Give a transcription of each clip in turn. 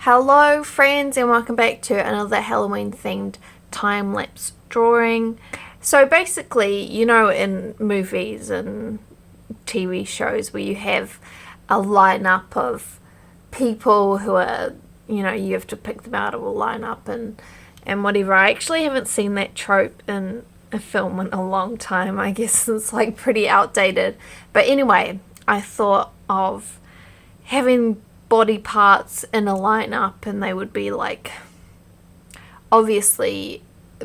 Hello friends, and welcome back to another Halloween themed time-lapse drawing. So basically, you know, in movies and TV shows where you have a lineup of people who are, you know, you have to pick them out of a lineup and whatever. I actually haven't seen that trope in a film in a long time. I guess it's like pretty outdated. But anyway, I thought of having body parts in a lineup, and they would be like obviously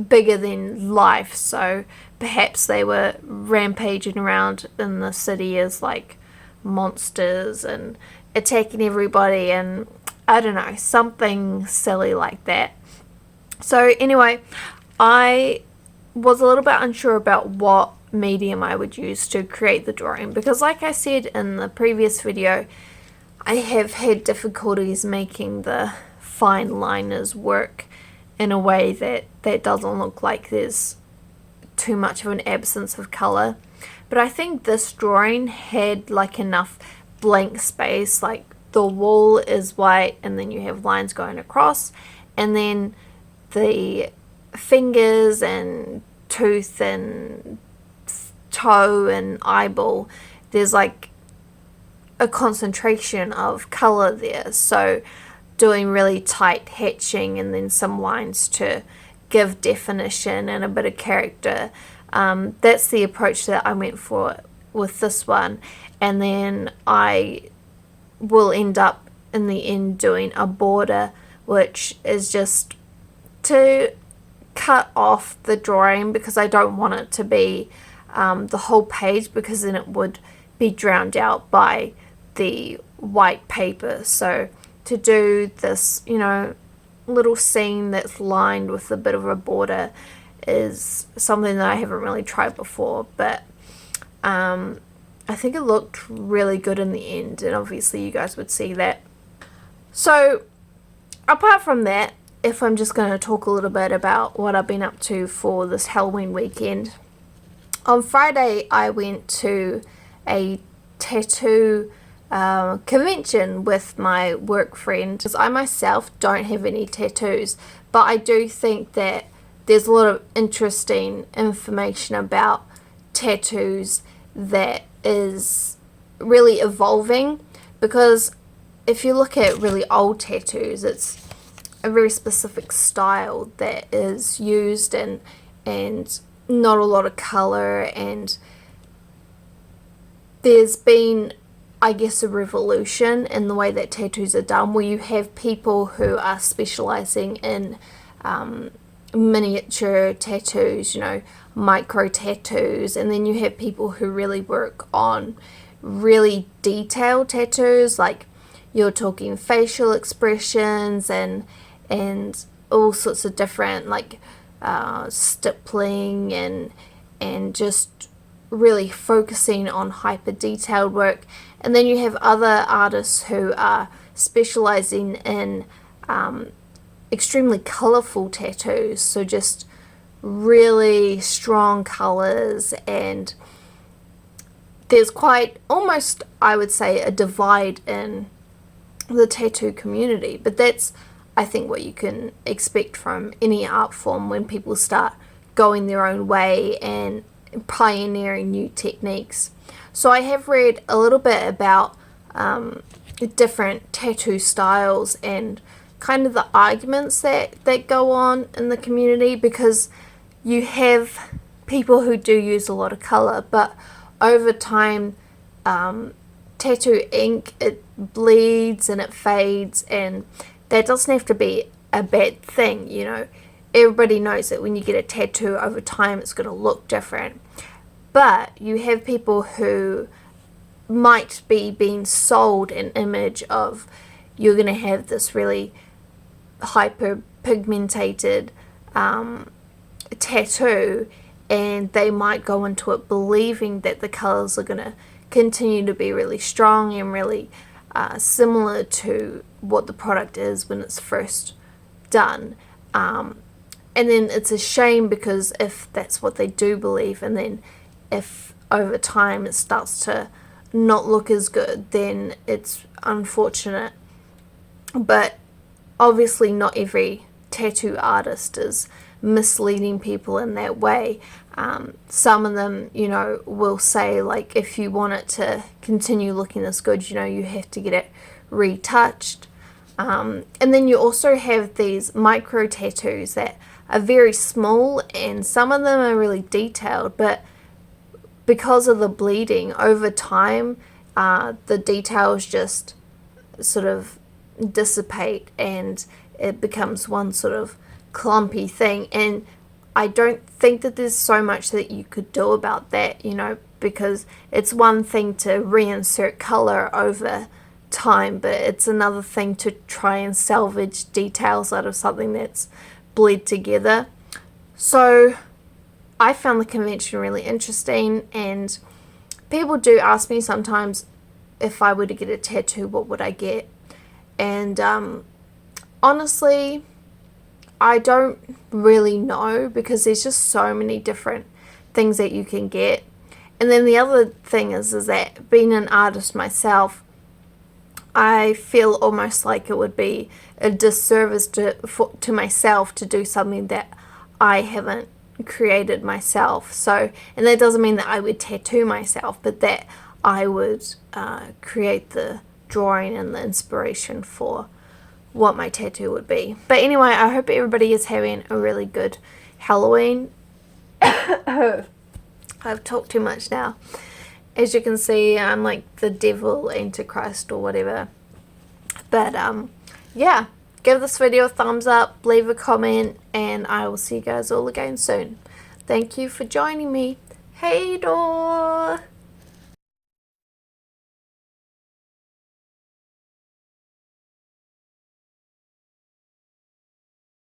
bigger than life, so perhaps they were rampaging around in the city as like monsters and attacking everybody, and I don't know, something silly like that. So anyway, I was a little bit unsure about what medium I would use to create the drawing, because like I said in the previous video, I have had difficulties making the fine liners work in a way that doesn't look like there's too much of an absence of colour. But I think this drawing had like enough blank space, like the wall is white and then you have lines going across, and then the fingers and tooth and toe and eyeball, there's like a concentration of colour there, so doing really tight hatching and then some lines to give definition and a bit of character. That's the approach that I went for with this one, and then I will end up in the end doing a border, which is just to cut off the drawing, because I don't want it to be the whole page, because then it would be drowned out by the white paper. So to do this, you know, little scene that's lined with a bit of a border is something that I haven't really tried before, but I think it looked really good in the end, and obviously you guys would see that. So apart from that, if I'm just going to talk a little bit about what I've been up to for this Halloween weekend, on Friday I went to a tattoo convention with my work friend, because I myself don't have any tattoos, but I do think that there's a lot of interesting information about tattoos that is really evolving, because if you look at really old tattoos, it's a very specific style that is used, and not a lot of color, and there's been, I guess, a revolution in the way that tattoos are done, where you have people who are specializing in miniature tattoos, you know, micro tattoos, and then you have people who really work on really detailed tattoos, like you're talking facial expressions and all sorts of different, like stippling and just really focusing on hyper detailed work. And then you have other artists who are specializing in extremely colorful tattoos, so just really strong colors, and there's quite, almost I would say, a divide in the tattoo community. But that's, I think, what you can expect from any art form when people start going their own way and pioneering new techniques. So I have read a little bit about different tattoo styles and kind of the arguments that go on in the community, because you have people who do use a lot of color, but over time tattoo ink, it bleeds and it fades, and that doesn't have to be a bad thing, you know. Everybody knows that when you get a tattoo over time, it's going to look different. But you have people who might be being sold an image of, you're going to have this really hyper pigmented tattoo, and they might go into it believing that the colors are going to continue to be really strong and really similar to what the product is when it's first done. And then it's a shame, because if that's what they do believe, and then if over time it starts to not look as good, then it's unfortunate. But obviously not every tattoo artist is misleading people in that way. Some of them, you know, will say, like, if you want it to continue looking this good, you know, you have to get it retouched. And then you also have these micro tattoos that are very small, and some of them are really detailed, but because of the bleeding over time, the details just sort of dissipate and it becomes one sort of clumpy thing. And I don't think that there's so much that you could do about that, you know, because it's one thing to reinsert color over time, but it's another thing to try and salvage details out of something that's bled together. So I found the convention really interesting, and people do ask me sometimes, if I were to get a tattoo, what would I get? And honestly, I don't really know, because there's just so many different things that you can get. And then the other thing is that being an artist myself, I feel almost like it would be a disservice to myself to do something that I haven't created myself. So, and that doesn't mean that I would tattoo myself, but that I would create the drawing and the inspiration for what my tattoo would be. But anyway, I hope everybody is having a really good Halloween. I've talked too much now. As you can see, I'm like the devil, Antichrist, or whatever. But yeah, give this video a thumbs up, leave a comment, and I will see you guys all again soon. Thank you for joining me. Hey door.